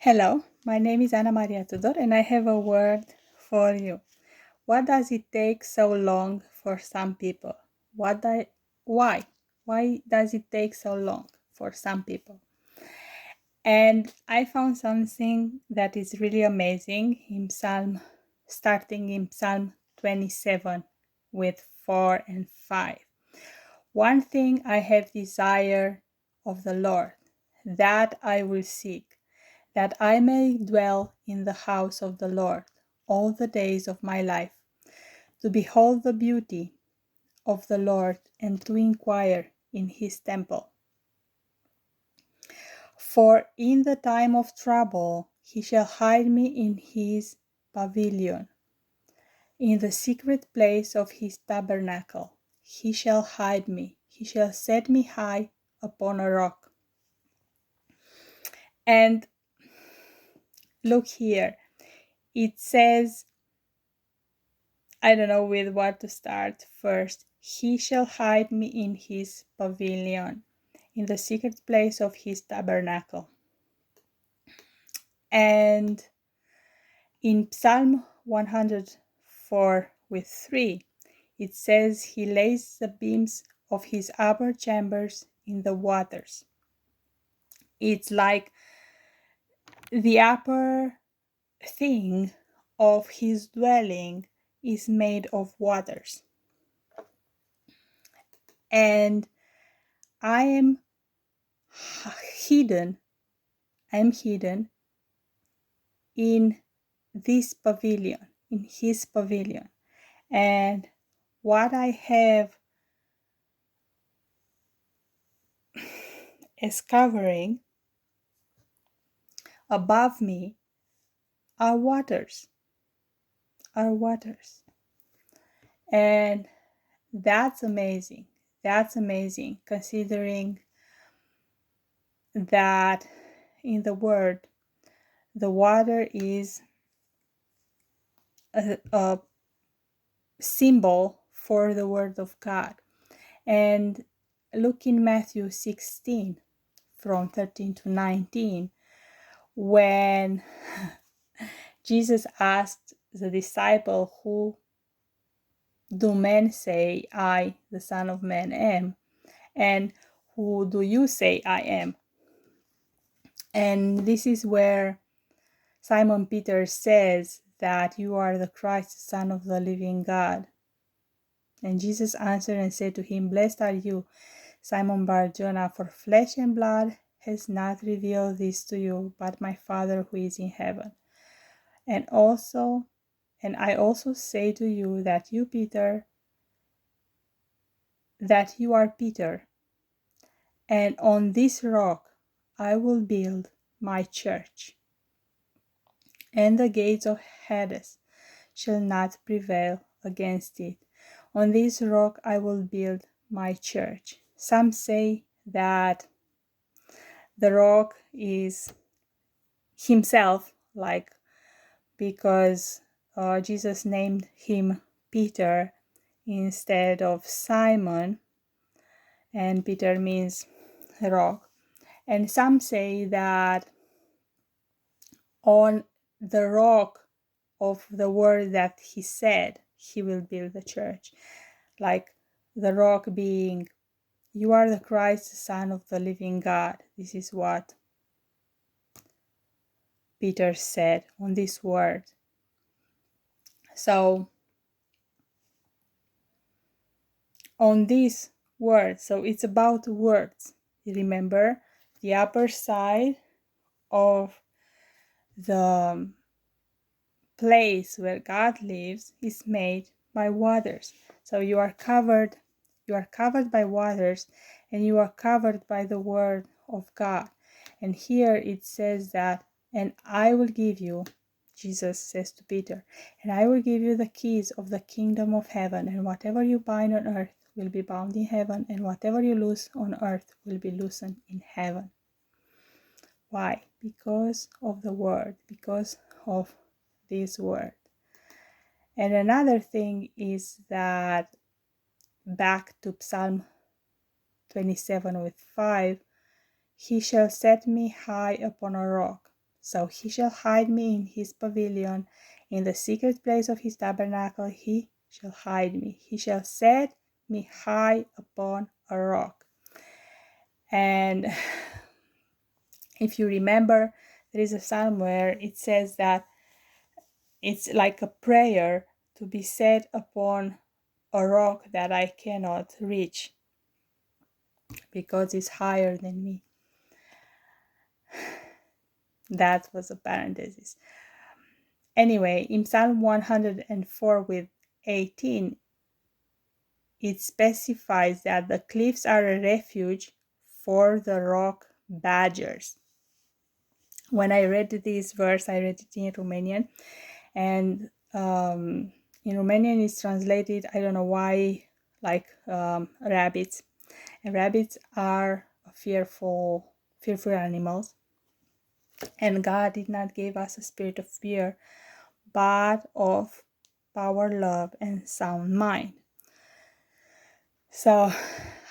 Hello, my name is Ana Maria Tudor and I have a word for you. What does it take so long for some people? Why? Why does it take so long for some people? And I found something that is really amazing starting in Psalm 27 with 4 and 5. One thing I have desire of the Lord, that I will seek, that I may dwell in the house of the Lord all the days of my life, to behold the beauty of the Lord and to inquire in his temple. For in the time of trouble he shall hide me in his pavilion. In the secret place of his tabernacle he shall hide me. He shall set me high upon a rock. And look here, it says, I don't know with what to start first. He shall hide me in his pavilion, in the secret place of his tabernacle. And in Psalm 104 with 3, it says, he lays the beams of his upper chambers in the waters. It's like the upper thing of his dwelling is made of waters. And I am hidden in this pavilion, in his pavilion. And what I have is covering above me are waters, And that's amazing. That's amazing considering that in the word, the water is a symbol for the word of God. And look in Matthew 16 from 13 to 19, when Jesus asked the disciple, who do men say I, the Son of Man, am? And who do you say I am? And this is where Simon Peter says that you are the Christ, Son of the living God. And Jesus answered and said to him, blessed are you, Simon Bar-Jonah, for flesh and blood has not revealed this to you, but my Father who is in heaven. And I also say to you that you are Peter, and on this rock I will build my church, and the gates of Hades shall not prevail against it. On this rock I will build my church. Some say that the rock is himself, because Jesus named him Peter instead of Simon, and Peter means rock. And some say that on the rock of the word that he said, he will build the church. Like the rock being, you are the Christ, the Son of the living God. This is what Peter said on this word. So on this word, so it's about words. You remember the upper side of the place where God lives is made by waters. So you are covered by waters, and you are covered by the word of God. And here it says that, and I will give you, Jesus says to Peter, and I will give you the keys of the kingdom of heaven, and whatever you bind on earth will be bound in heaven, and whatever you loose on earth will be loosened in heaven. Why? Because of the word, because of this word. And another thing is that, back to Psalm 27 with 5, he shall set me high upon a rock. So he shall hide me in his pavilion, in the secret place of his tabernacle he shall hide me. He shall set me high upon a rock. And if you remember, there is a psalm where it says that it's like a prayer to be set upon a rock that I cannot reach because it's higher than me. That was a parenthesis. Anyway, in Psalm 104 with 18, it specifies that the cliffs are a refuge for the rock badgers. When I read this verse, I read it in Romanian, and in Romanian it's translated, I don't know why, like rabbits. And rabbits are fearful animals. And God did not give us a spirit of fear, but of power, love, and sound mind. So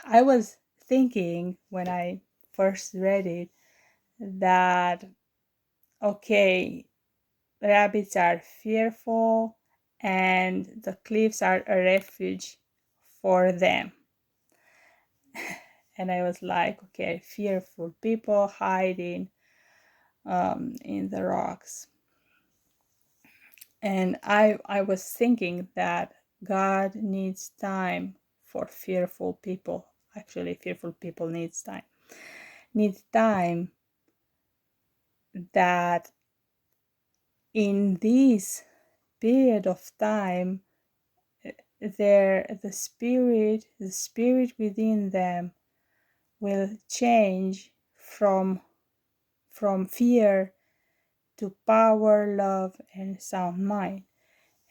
I was thinking when I first read it that, okay, rabbits are fearful and the cliffs are a refuge for them. And I was like, okay, fearful people hiding in the rocks. And I was thinking that God needs time for fearful people. Actually, fearful people needs time. Needs time that in this period of time, the spirit within them will change from fear to power, love, and sound mind.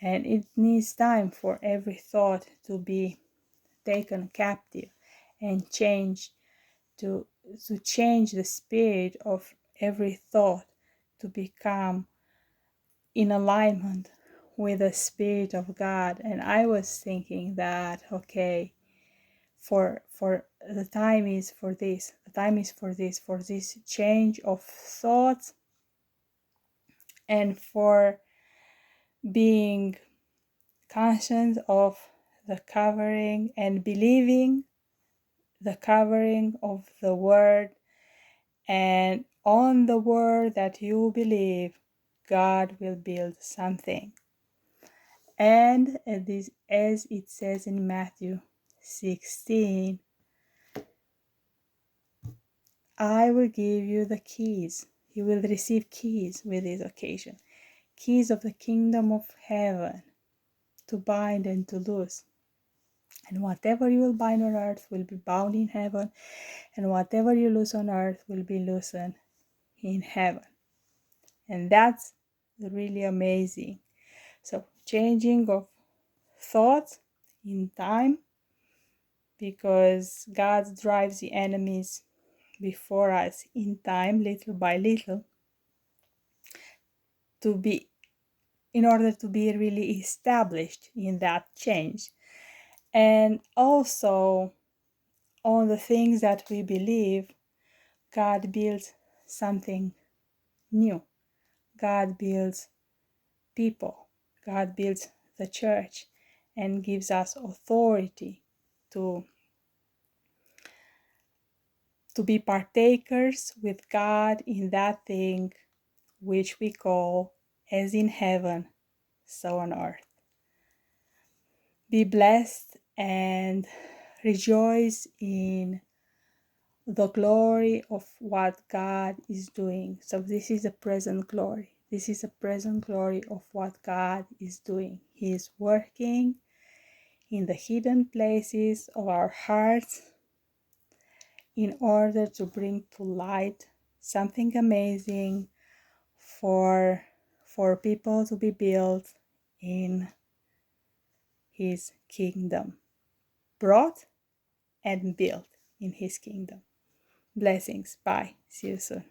And it needs time for every thought to be taken captive and change to change the spirit of every thought to become in alignment with the Spirit of God. And I was thinking that, okay, for the time is for this, for this change of thoughts, and for being conscious of the covering and believing the covering of the word, and on the word that you believe, God will build something. And this, as it says in Matthew 16, I will give you the keys. You will receive keys with this occasion. Keys of the kingdom of heaven to bind and to loose. And whatever you will bind on earth will be bound in heaven, and whatever you loose on earth will be loosened in heaven. And that's really amazing. So changing of thoughts in time, because God drives the enemies before us in time, little by little, to be in order to be really established in that change. And also on the things that we believe, God builds something new. God builds people. God builds the church and gives us authority to be partakers with God in that thing which we call, as in heaven, so on earth. Be blessed and rejoice in the glory of what God is doing. So this is a present glory. This is a present glory of what God is doing. He is working in the hidden places of our hearts in order to bring to light something amazing for people to be built in His kingdom, brought and built in His kingdom. Blessings. Bye. See you soon.